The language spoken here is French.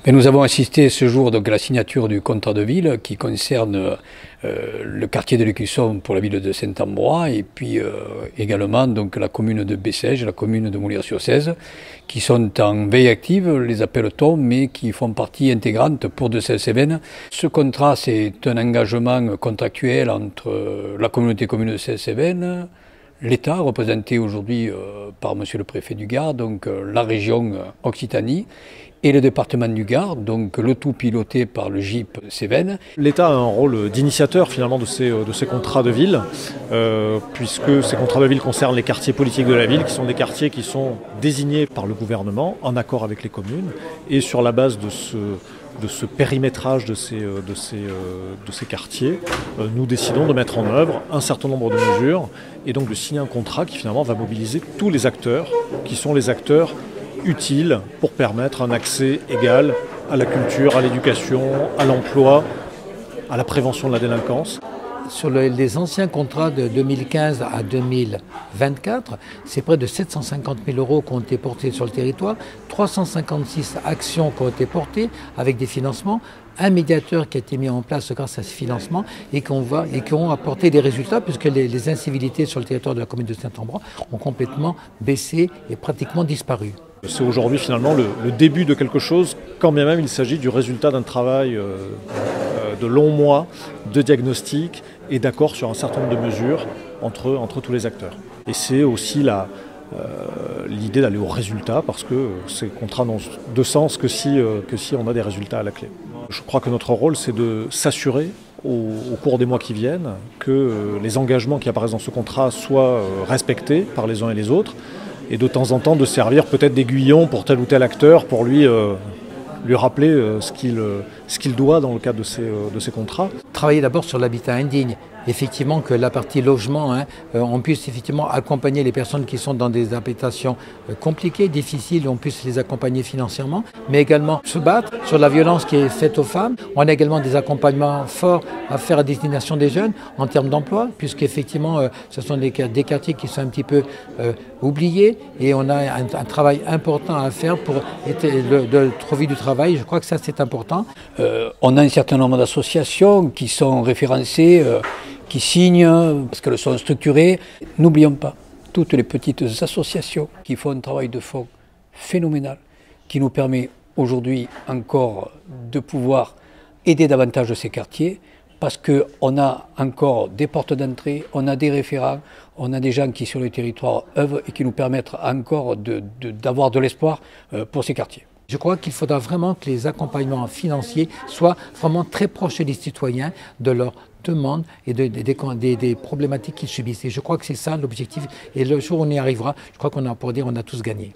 Mais nous avons assisté ce jour donc, à la signature du contrat de ville qui concerne le quartier de l'Écusson pour la ville de Saint-Ambroix et puis également donc, la commune de Bessèges, la commune de Moulière-sur-Cèze, qui sont en veille active, les appelle-t-on, mais qui font partie intégrante pour de Celles-Cévennes. Ce contrat, c'est un engagement contractuel entre la communauté commune de Celles-Cévennes, l'État, représenté aujourd'hui par Monsieur le Préfet du Gard, donc la région Occitanie, et le département du Gard, donc le tout piloté par le GIP Cévennes. L'État a un rôle d'initiateur finalement de ces contrats de ville, puisque ces contrats de ville concernent les quartiers politiques de la ville, qui sont des quartiers qui sont désignés par le gouvernement en accord avec les communes, et sur la base de ce périmétrage de ces quartiers, nous décidons de mettre en œuvre un certain nombre de mesures et donc de signer un contrat qui finalement va mobiliser tous les acteurs qui sont les acteurs utiles pour permettre un accès égal à la culture, à l'éducation, à l'emploi, à la prévention de la délinquance. Sur les anciens contrats de 2015 à 2024, c'est près de 750 000 € qui ont été portés sur le territoire, 356 actions qui ont été portées avec des financements, un médiateur qui a été mis en place grâce à ce financement et qui ont apporté des résultats puisque les incivilités sur le territoire de la commune de Saint-Ambroix ont complètement baissé et pratiquement disparu. C'est aujourd'hui finalement le début de quelque chose, quand bien même il s'agit du résultat d'un travail de longs mois de diagnostic et d'accord sur un certain nombre de mesures entre tous les acteurs. Et c'est aussi l'idée d'aller au résultat parce que ces contrats n'ont de sens que si on a des résultats à la clé. Je crois que notre rôle c'est de s'assurer au cours des mois qui viennent que les engagements qui apparaissent dans ce contrat soient respectés par les uns et les autres et de temps en temps de servir peut-être d'aiguillon pour tel ou tel acteur pour lui rappeler ce qu'il doit dans le cadre de ces contrats. Travailler d'abord sur l'habitat indigne. Effectivement que la partie logement, on puisse effectivement accompagner les personnes qui sont dans des habitations compliquées, difficiles, on puisse les accompagner financièrement, mais également se battre sur la violence qui est faite aux femmes. On a également des accompagnements forts à faire à destination des jeunes en termes d'emploi, puisqu'effectivement ce sont des quartiers qui sont un petit peu oubliés et on a un travail important à faire pour trouver du travail. Je crois que ça c'est important. On a un certain nombre d'associations qui sont référencées, qui signent parce qu'elles sont structurées. N'oublions pas toutes les petites associations qui font un travail de fond phénoménal, qui nous permet aujourd'hui encore de pouvoir aider davantage ces quartiers parce qu'on a encore des portes d'entrée, on a des référents, on a des gens qui sur le territoire œuvrent et qui nous permettent encore d'avoir de l'espoir pour ces quartiers. Je crois qu'il faudra vraiment que les accompagnements financiers soient vraiment très proches des citoyens, de leurs demandes et des problématiques qu'ils subissent. Et je crois que c'est ça l'objectif. Et le jour où on y arrivera, je crois qu'on a pour dire qu'on a tous gagné.